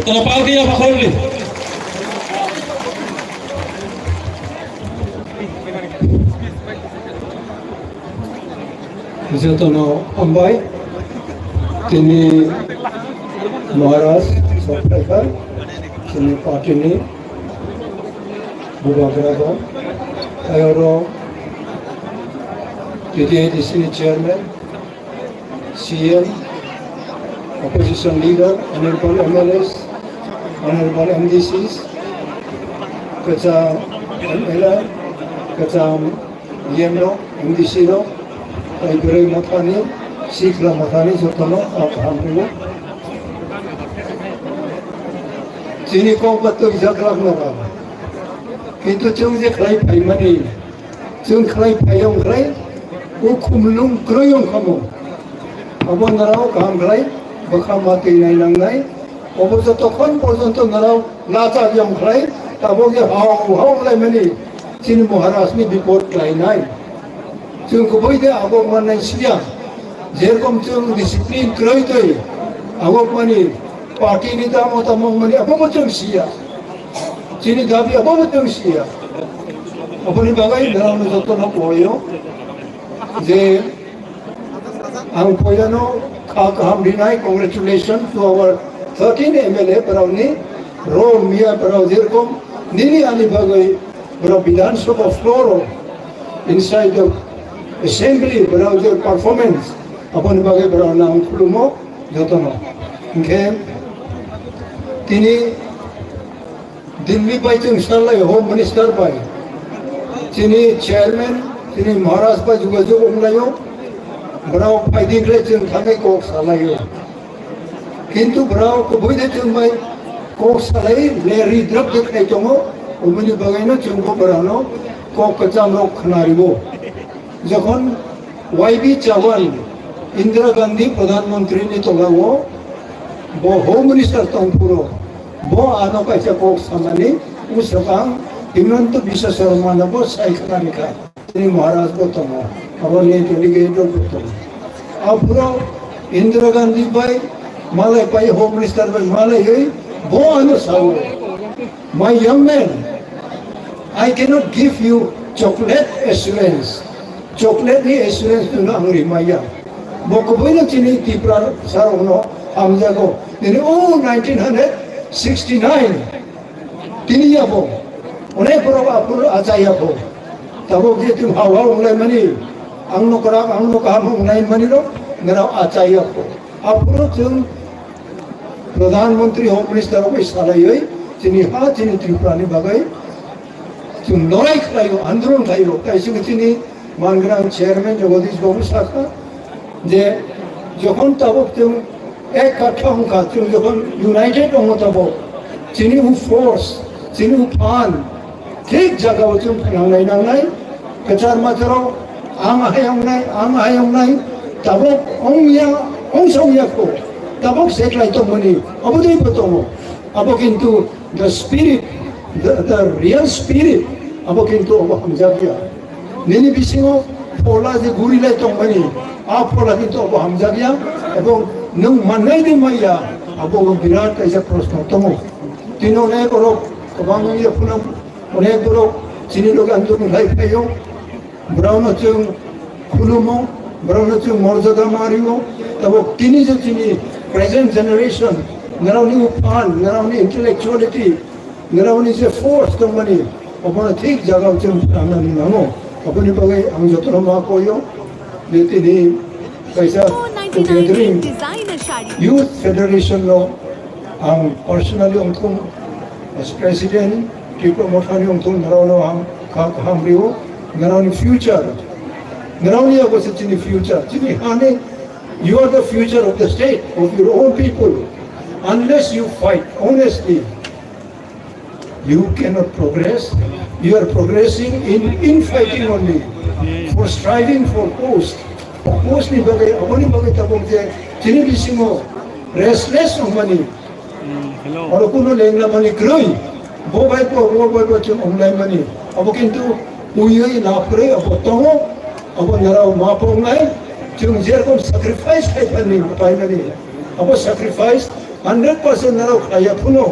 Kena pagi ya Pak Kholi. Jatuh Ambai, ini Maharaj Softaikar, ini parti ini Bubagaraga, Ayoro, di sini chairman, CM, opposition leader, honorable MLAs, honorable MDCs, ketua MLA, ketua YMNO, MDC-NO, Ibrahim Mathani, Sikla Mathani, Jotono, Alhamdulillah. Sini kau betul jaga nak. Itu cuma je kelai pai mani, cuma kelai pai yang kelai, kumlung kroyong kamu. Abo narau kaham kelai, bakal mati nai nang nai. Abo jotokon porjonto narau nata yang kelai, abo ke hau kelai mani. Sini Maharashtra ni bipot kelai nai. Cuma keboi deh agak mana siapa, jerom cuma disiplin kerja itu, agak mana parti ni tamu mani apa macam siapa, cini tapi apa macam siapa, apa ni bagai dalam satu nak poyo, je, ang poyo no kaham dinai congratulations to our 13 MLA perau ni, Rom Mia perau jerom, nini ani bagai perau Bidhan Sabha floor inside the assembly berau je performance apa ni bagai berau na angkulumo jotono ingke tini Delhi pai tu inshallah home minister pai tini chairman tini Maharashtra pai juga jo umlayo berau pai dikle chen thangai ko salayo kintu berau ko boi de chen mai ko salai le ridrop dekne tongo umani bagai na chungko berau no ko kacham rok khnaribo যখন YB চাওয়ান Indira Gandhi প্রধানমন্ত্রী নি তোলাও বো home minister তংপুরো বো আনো কাছে Coke সামানি উসকাং Himanta Biswa Sarma নবো সাইখনা নিকা তিনি মহারাজ গৌতম আবনি ডেলিগেট গৌতম আপুরো ইন্দিরা গান্ধী বাই মালাই পাই হোম মিনিস্টার বাই মালাই হই বো আনো সাও মাই young man I cannot give you chocolate assurance. Chocolate ni assurance tu nak angri maya. Boko boleh cini tipra sarong no amjago. Ini 1969. Tini ya bo. Onai pura apur acaya bo. Tabo je tu hawa mulai mani. Angno kaham mulai mani lo. Ngerau acaya bo. Apur tu Pradhan Menteri Home Minister ko isalai. Cini tipra ni bagai. Cuma lorai kayo, andron kayo. Kaisi kini Mangrang chairman Jagadish Babu Saka, je যখন তাবক তুম এক কাঠা হুঁকা তুম যখন United হো তাবক চিনি হু force চিনি হু fun ঠিক জায়গা তুম নাংনাই নাংনাই কেচার মাথারও আং আহায়ং নাই তাবক অং সংয়া কো তাবক সেকলাই তো মনি অবদই প্রতম আবো কিন্তু the spirit the real spirit আবো কিন্তু of হামজাবিয়া Nini bisingo pola je guri lai tong mani, pola kintu abo hamjagya, ebong nung manai di maya, abo birat kaisa prosno tomo. Tino ne koro kabang ye punam, one koro sini log antur lai kayo, brauno chung kulumo, brauno chung morzada mario, tabo tini je tini present generation, narauni upan, narauni intellectuality, narauni je force tong mani, abo na thik jaga chung anani namo. अपनी बगै हम जतन मा कोयो लेते नहीं कैसा तो gathering youth federation no हम personally उनको एज प्रेसिडेंट टिको मोठानी उनको नरावनो हम रियो नरावनी फ्यूचर नरावनी अगो से चिनी फ्यूचर चिनी हाने you are the future of the state of your own people unless you fight honestly you cannot progress. You are progressing in fighting only, for striving for post. Post ni bagai, aboni bagai tabung je, sini bisingo restless ng mani. Oro kuno lengla mani kroy, bo bai po chung online mani. Abo kintu uyay na kroy, abo tongo, abo narao mapong nai, chung jer kom sacrifice kay pani, abo sacrifice 100% naru kaya puno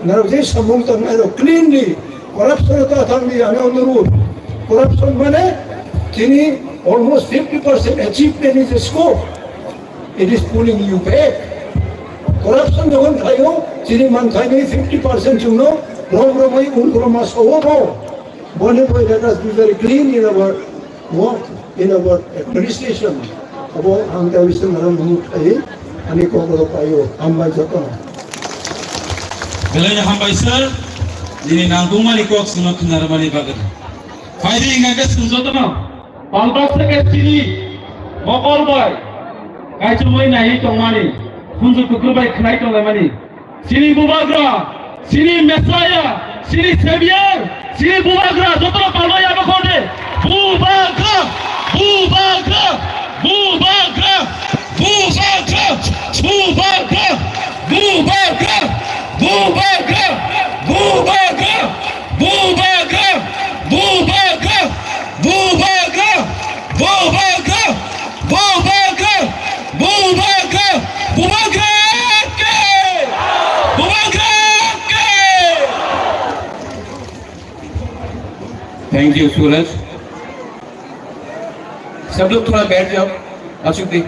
naru je samung tang naru cleanly corruption ta thambi ane onuru corruption mane tini almost 50% achieved in his scope. It is pulling you back. Corruption dogon khayo tini man khayo 50% jungno romai unroma sowo bone boy let us be very clean in our work in our administration. Abo hangta wisdom naram munut khai ani ko ko payo ambai jato belanya hambai sir ini nanggung mali kok sunat naramani bagat faidi inga sunjo to ma palbak থেকে চিনি মকর boy কাইছো মই নাই টংমানি ফুনজু কুকুর by খাই টংমানি চিনি বুবাগ্রা চিনি messiah চিনি severe চিনি বুবাগ্রা যত পালবাই আমাকে বুবাগ্রা বুবাগ্রা বুবাগ্রা বুবাগ্রা বুবাগ্রা বুবাগ্রা বুবাগ্রা বুবাগ্রা বুবাগ্রা বুবাগ্রা বুবাগ্রা বুবাগ্রা বুবাগ্রা বুবাগ্রা বুবাগ্রা বুবাগ্রা थैंक यू सूरज सब लोग थोड़ा बैठ जाओ अशोक जी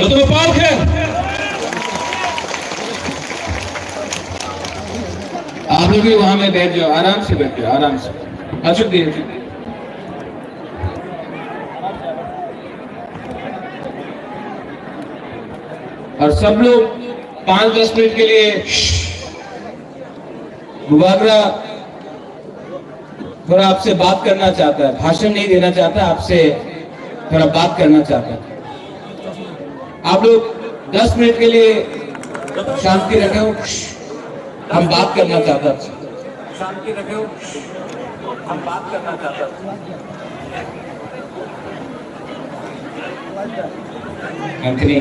तो पार्क है आप लोग भी वहां में बैठ जाओ आराम से बैठ जाओ आराम से अशोक जी और सब लोग 5-10 मिनट के लिए मुबागरा थोड़ा आपसे बात करना चाहता है भाषण नहीं देना चाहता आपसे थोड़ा बात करना चाहता है आप लोग 10 मिनट के लिए शांति रखे हो हम बात करना चाहता है शांति रखे हो हम बात करना चाहता है एंथनी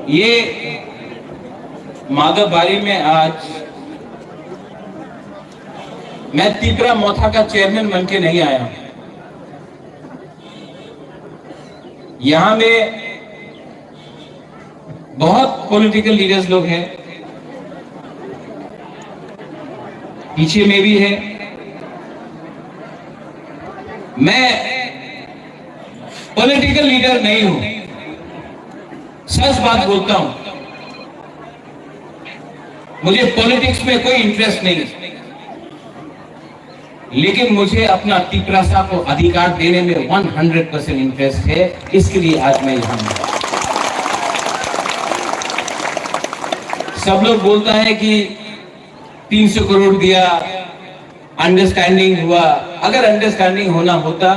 ये माधवबारी में आज मैं तिपरा मोथा का चेयरमैन बन के नहीं आया यहां में बहुत पॉलिटिकल लीडर्स लोग हैं पीछे में भी है मैं पॉलिटिकल लीडर नहीं हूं सच बात बोलता हूं मुझे पॉलिटिक्स में कोई इंटरेस्ट नहीं लेकिन मुझे अपना तिपरासा को अधिकार देने में 100% इंटरेस्ट है इसके लिए आज मैं यहां हूं सब लोग बोलता है कि 300 करोड़ दिया अंडरस्टैंडिंग हुआ अगर अंडरस्टैंडिंग होना होता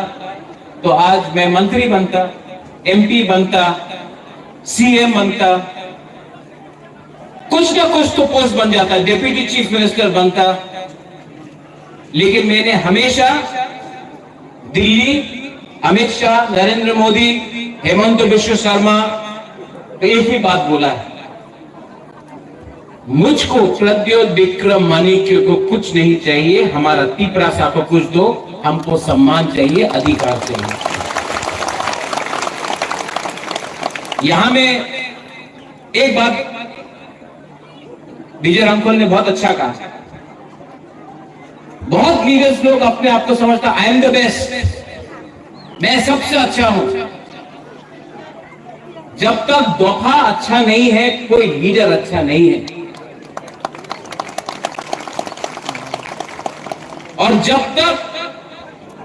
तो आज मैं मंत्री बनता एमपी बनता सीएम बनता कुछ ना कुछ तो पोस्ट बन जाता डिप्टी चीफ मिनिस्टर बनता लेकिन मैंने हमेशा दिल्ली अमित शाह नरेंद्र मोदी हेमंत बिश्व शर्मा तो एक ही बात बोला है मुझको प्रद्योत विक्रम मानिक्य को कुछ नहीं चाहिए हमारा तिपरासा को कुछ दो हमको सम्मान चाहिए अधिकार चाहिए यहां में एक बात विजय रामफल ने बहुत अच्छा कहा बहुत लीडर्स लोग अपने आप को समझता आई एम द बेस्ट मैं सबसे अच्छा हूं जब तक दोहा अच्छा नहीं है कोई लीडर अच्छा नहीं है और जब तक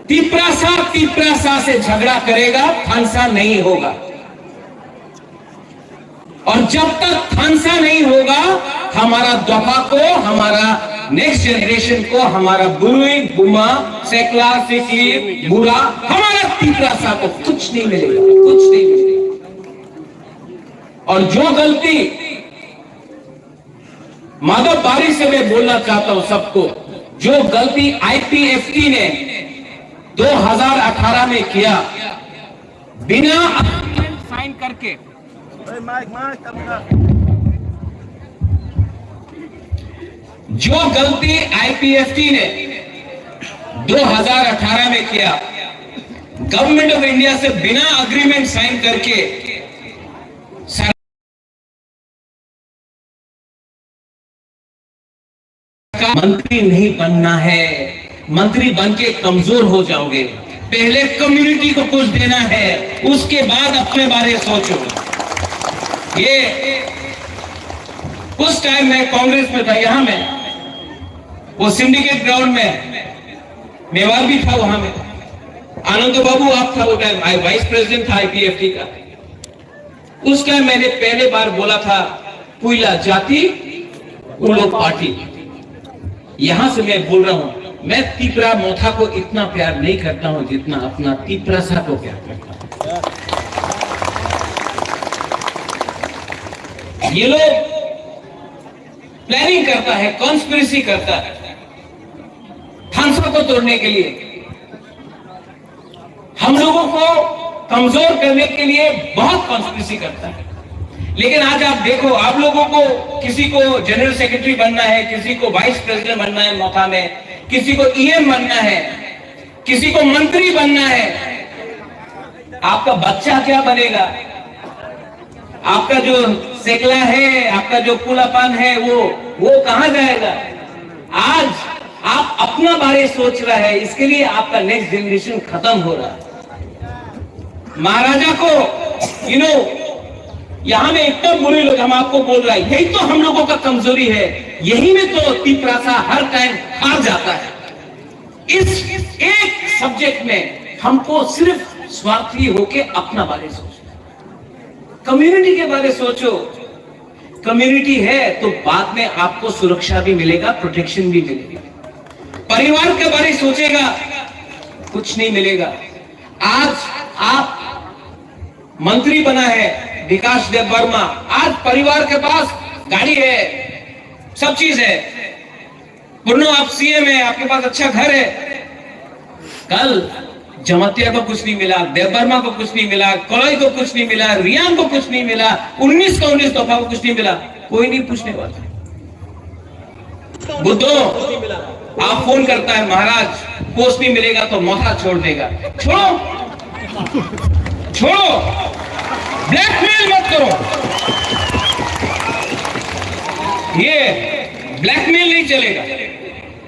तिपरासा से झगड़ा करेगा थानसा नहीं होगा और जब तक थानसा नहीं होगा हमारा दोहा को हमारा नेक्स्ट जनरेशन को हमारा बुरुई बुमा सेकला सिकली बुरा हमारा तिपरासा को कुछ नहीं मिलेगा कुछ नहीं मिलेगा और जो गलती माधवबारी से मैं बोलना चाहता हूं सबको जो गलती आईपीएफटी ने 2018 में किया, बिना साइन करके। जो गलती आईपीएफटी ने 2018 में किया, गवर्नमेंट ऑफ इंडिया से बिना अग्रीमेंट साइन करके मंत्री नहीं बनना है। मंत्री बनके कमजोर हो जाओगे। पहले कम्युनिटी को कुछ देना है, उसके बाद अपने बारे सोचो। ये उस टाइम में कांग्रेस में था, यहां में वो सिंडिकेट ग्राउंड में मेवाड़ भी था, वहां में आनंद बाबू आप था, वो टाइम वाइस प्रेसिडेंट था आईपीएफटी का। उस टाइम मैंने पहले बार बोला था, पुइला जाति उन लोग पार्टी। यहां से मैं बोल रहा हूं, मैं तिपरा मोथा को इतना प्यार नहीं करता हूं जितना अपना तिपरासा को प्यार करता हूं। ये लोग प्लानिंग करता है, कॉन्स्पिरेसी करता है थानसा को तोड़ने के लिए, हम लोगों को कमजोर करने के लिए बहुत कॉन्स्पिरेसी करता है। लेकिन आज आप देखो, आप लोगों को किसी को जनरल सेक्रेटरी बनना है, किसी को वाइस प्रेसिडेंट बनना है मोथा में, किसी को ईएम बनना है, किसी को मंत्री बनना है। आपका बच्चा क्या बनेगा? आपका जो सेकला है, आपका जो पुलापान है, वो कहां जाएगा? आज आप अपना बारे सोच रहा है, इसके लिए आपका नेक्स्ट जनरेशन खत्म हो रहा है। महाराजा को यहां में इतना बुरे लोग, हम आपको बोल रहा है, यही तो हम लोगों का कमजोरी है। यही में तो तिपरासा हर टाइम हार जाता है। इस एक सब्जेक्ट में हमको सिर्फ स्वार्थी होके अपना बारे सोचना। कम्युनिटी के बारे सोचो। कम्युनिटी है तो बाद में आपको सुरक्षा भी मिलेगा, प्रोटेक्शन भी मिलेगी। परिवार के बारे सोचेगा, कुछ नहीं मिलेगा। आज आप मंत्री बना है विकास देव वर्मा, आज परिवार के पास गाड़ी है, सब चीज है। पुरनो आप सीएम है, आपके पास अच्छा घर है। कल जमातिया को कुछ नहीं मिला, देव वर्मा को कुछ नहीं मिला, कोलाई को कुछ नहीं मिला, रियान को कुछ नहीं मिला, 19 का 19 दफा को कुछ नहीं मिला। कोई नहीं पूछने वाला। बुद्धो आप फोन करता है, महाराज पोस्ट नहीं मिलेगा तो मोथा छोड़ देगा। छोड़ो, ब्लैकमेल मत करो। ये ब्लैकमेल नहीं चलेगा।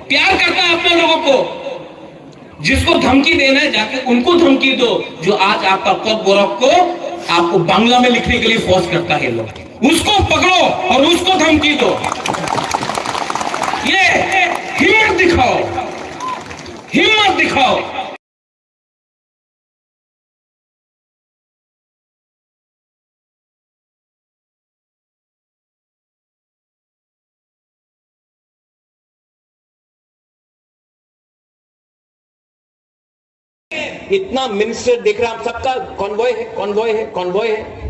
प्यार करता है अपने लोगों को। जिसको धमकी देना है जाके उनको धमकी दो, जो आज आपका कॉक बोरक को आपको बांग्ला में लिखने के लिए फोर्स करता है लोग, उसको पकड़ो और उसको धमकी दो। ये हिम्मत दिखाओ, हिम्मत दिखाओ। इतना मिनिस्टर देख रहे हैं आप, सबका कॉन्वॉय है, कॉन्वॉय है, कॉन्वॉय है।